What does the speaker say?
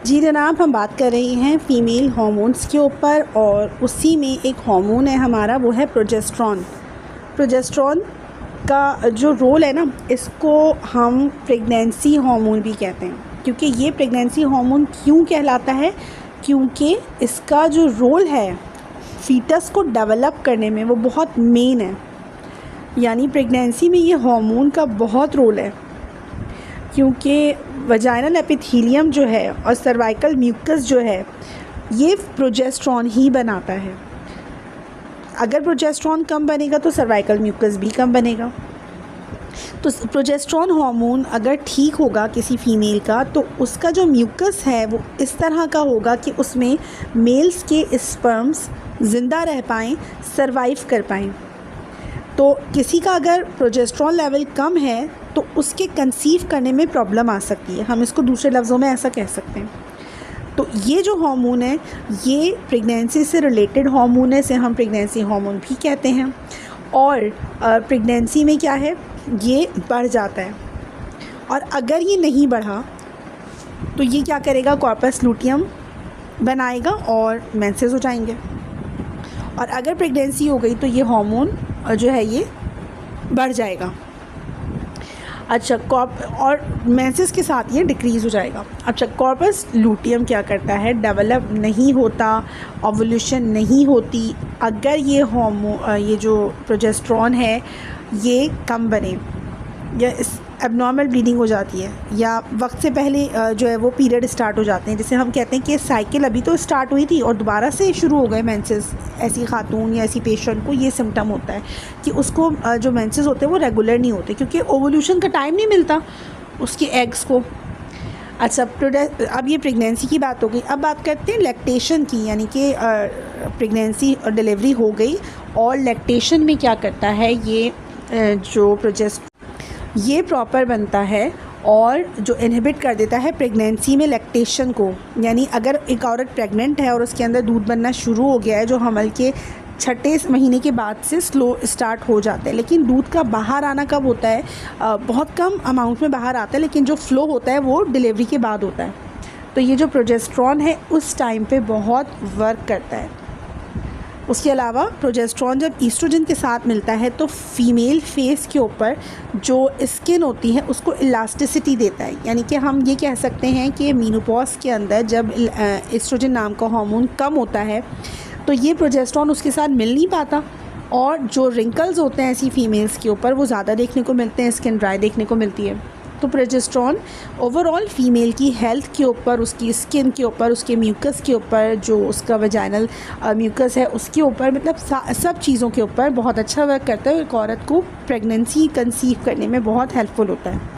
जी जनाब, हम बात कर रहे हैं फ़ीमेल हार्मोन्स के ऊपर और उसी में एक हार्मोन है हमारा, वो है प्रोजेस्टेरॉन। प्रोजेस्टेरॉन का जो रोल है ना, इसको हम प्रेगनेंसी हार्मोन भी कहते हैं। क्योंकि ये प्रेगनेंसी हार्मोन क्यों कहलाता है? क्योंकि इसका जो रोल है फ़ीटस को डेवलप करने में वो बहुत मेन है। यानी प्रेगनेंसी में ये हार्मोन का बहुत रोल है, क्योंकि वजाइनल एपिथेलियम जो है और सर्वाइकल म्यूकस जो है ये प्रोजेस्टेरॉन ही बनाता है। अगर प्रोजेस्टेरॉन कम बनेगा तो सर्वाइकल म्यूकस भी कम बनेगा। तो प्रोजेस्टेरॉन हार्मोन अगर ठीक होगा किसी फ़ीमेल का, तो उसका जो म्यूकस है वो इस तरह का होगा कि उसमें मेल्स के स्पर्म्स ज़िंदा रह पाएँ, सर्वाइव कर पाएँ। तो किसी का अगर प्रोजेस्टेरॉन लेवल कम है तो उसके कंसीव करने में प्रॉब्लम आ सकती है। हम इसको दूसरे लफ्ज़ों में ऐसा कह सकते हैं। तो ये जो हार्मोन है ये प्रेगनेंसी से रिलेटेड हार्मोन है, इसे हम प्रेगनेंसी हार्मोन भी कहते हैं। और प्रेगनेंसी में क्या है, ये बढ़ जाता है। और अगर ये नहीं बढ़ा तो ये क्या करेगा, कॉर्पस लूटियम बनाएगा और मेंसेस हो जाएंगे। और अगर प्रेगनेंसी हो गई तो ये हार्मोन जो है ये बढ़ जाएगा। अच्छा, और मेंसेस के साथ ये डिक्रीज़ हो जाएगा। अच्छा, कॉर्पस लूटियम क्या करता है, डेवलप नहीं होता, ओवुलेशन नहीं होती अगर ये जो प्रोजेस्टेरॉन है ये कम बने, या इस एबनॉर्मल ब्लीडिंग हो जाती है, या वक्त से पहले जो है वो पीरियड स्टार्ट हो जाते हैं। जैसे हम कहते हैं कि साइकिल अभी तो स्टार्ट हुई थी और दोबारा से शुरू हो गए मेंसेस। ऐसी खातून या ऐसी पेशेंट को ये सिम्टम होता है कि उसको जो मेंसेस होते हैं वो रेगुलर नहीं होते, क्योंकि ओवुलेशन का टाइम नहीं मिलता उसके एग्स को। अच्छा, अब ये प्रेगनेंसी की बात हो गई। अब बात करते हैं लैक्टेशन की, यानी कि प्रेगनेंसी और डिलीवरी हो गई और लैक्टेशन में क्या करता है ये ये प्रॉपर बनता है और जो इनहिबिट कर देता है प्रेगनेंसी में लैक्टेशन को। यानी अगर एक औरत प्रेग्नेंट है और उसके अंदर दूध बनना शुरू हो गया है, जो हमल के 6ठे महीने के बाद से स्लो स्टार्ट हो जाता है, लेकिन दूध का बाहर आना कब होता है, बहुत कम अमाउंट में बाहर आता है, लेकिन जो फ़्लो होता है वो डिलीवरी के बाद होता है। तो ये जो प्रोजेस्टेरॉन है उस टाइम पे बहुत वर्क करता है। उसके अलावा प्रोजेस्टेरॉन जब ईस्ट्रोजन के साथ मिलता है तो फीमेल फेस के ऊपर जो स्किन होती है उसको इलास्टिसिटी देता है। यानी कि हम ये कह सकते हैं कि मेनोपॉज के अंदर जब ईस्ट्रोजन नाम का हार्मोन कम होता है तो ये प्रोजेस्टेरॉन उसके साथ मिल नहीं पाता, और जो रिंकल्स होते हैं ऐसी फीमेल्स के ऊपर वो ज़्यादा देखने को मिलते हैं, स्किन ड्राई देखने को मिलती है। तो प्रोजेस्टेरॉन ओवरऑल फ़ीमेल की हेल्थ के ऊपर, उसकी स्किन के ऊपर, उसके म्यूकस के ऊपर, जो उसका वजाइनल म्यूकस है उसके ऊपर, मतलब सब चीज़ों के ऊपर बहुत अच्छा वर्क करता है। एक औरत को प्रेगनेंसी कंसीव करने में बहुत हेल्पफुल होता है।